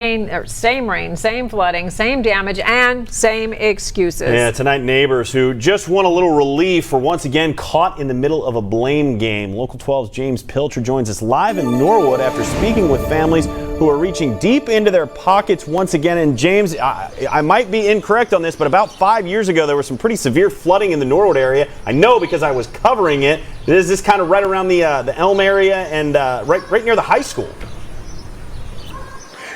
Same rain, same flooding, same damage, and same excuses. Yeah, tonight neighbors who just want a little relief were once again caught in the middle of a blame game. Local 12's James Pilcher joins us live in Norwood after speaking with families who are reaching deep into their pockets once again. And James, I might be incorrect on this, but about 5 years ago there was some pretty severe flooding in the Norwood area. I know because I was covering it. Is this kind of right around the Elm area and right near the high school?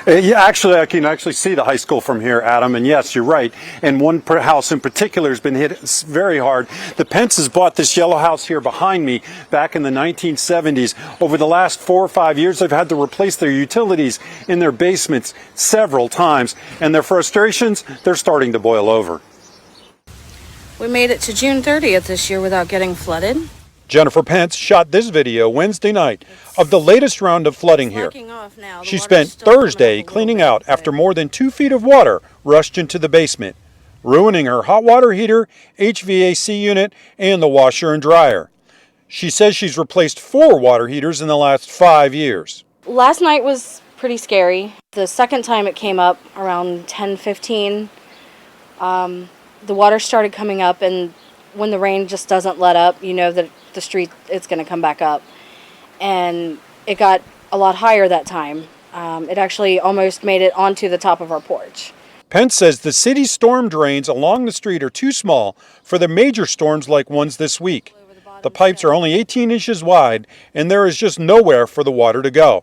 Yeah, actually, I can actually see the high school from here, Adam. And yes, you're right. And one house in particular has been hit very hard. The Pences bought this yellow house here behind me back in the 1970s. Over the last 4 or 5 years, they've had to replace their utilities in their basements several times. And their frustrations, they're starting to boil over. We made it to June 30th this year without getting flooded. Jennifer Pence shot this video Wednesday night of the latest round of flooding here. She spent Thursday cleaning out after more than 2 feet of water rushed into the basement, ruining her hot water heater, HVAC unit, and the washer and dryer. She says she's replaced 4 water heaters in the last 5 years. Last night was pretty scary. The second time it came up around 10:15, the water started coming up, and when the rain just doesn't let up, you know that the street, it's going to come back up. And it got a lot higher that time. It actually almost made it onto the top of our porch. Pence says the city's storm drains along the street are too small for the major storms like ones this week. The pipes are only 18 inches wide, and there is just nowhere for the water to go.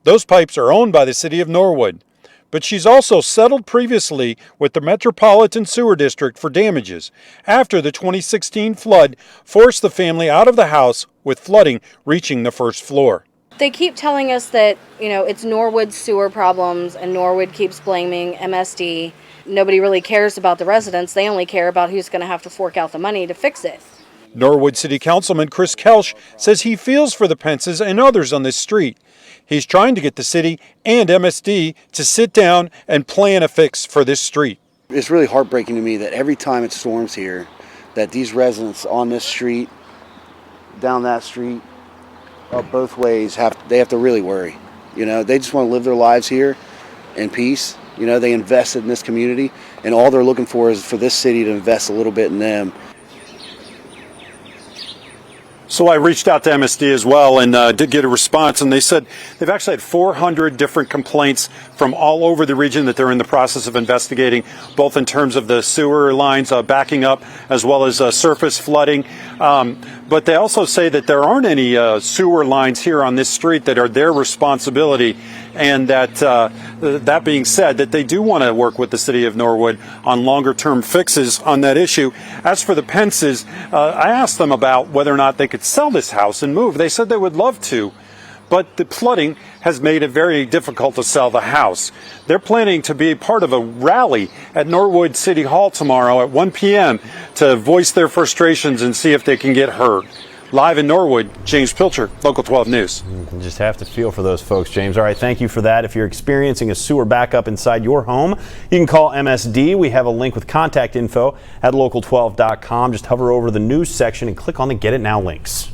Those pipes are owned by the city of Norwood. But she's also settled previously with the Metropolitan Sewer District for damages after the 2016 flood forced the family out of the house with flooding reaching the first floor. They keep telling us that, it's Norwood's sewer problems, and Norwood keeps blaming MSD. Nobody really cares about the residents. They only care about who's going to have to fork out the money to fix it. Norwood City Councilman Chris Kelsch says he feels for the Pences and others on this street. He's trying to get the city and MSD to sit down and plan a fix for this street. It's really heartbreaking to me that every time it storms here, that these residents on this street, down that street, up both ways, they have to really worry. They just want to live their lives here in peace. They invested in this community, and all they're looking for is for this city to invest a little bit in them. So I reached out to MSD as well and did get a response, and they said they've actually had 400 different complaints from all over the region that they're in the process of investigating, both in terms of the sewer lines backing up as well as surface flooding. But they also say that there aren't any sewer lines here on this street that are their responsibility, and that that being said, that they do want to work with the city of Norwood on longer-term fixes on that issue. As for the Pences, I asked them about whether or not they could sell this house and move. They said they would love to, but the flooding has made it very difficult to sell the house. They're planning to be part of a rally at Norwood City Hall tomorrow at 1 p.m. to voice their frustrations and see if they can get heard. Live in Norwood, James Pilcher, Local 12 News. You just have to feel for those folks, James. All right, thank you for that. If you're experiencing a sewer backup inside your home, you can call MSD. We have a link with contact info at local12.com. Just hover over the news section and click on the Get It Now links.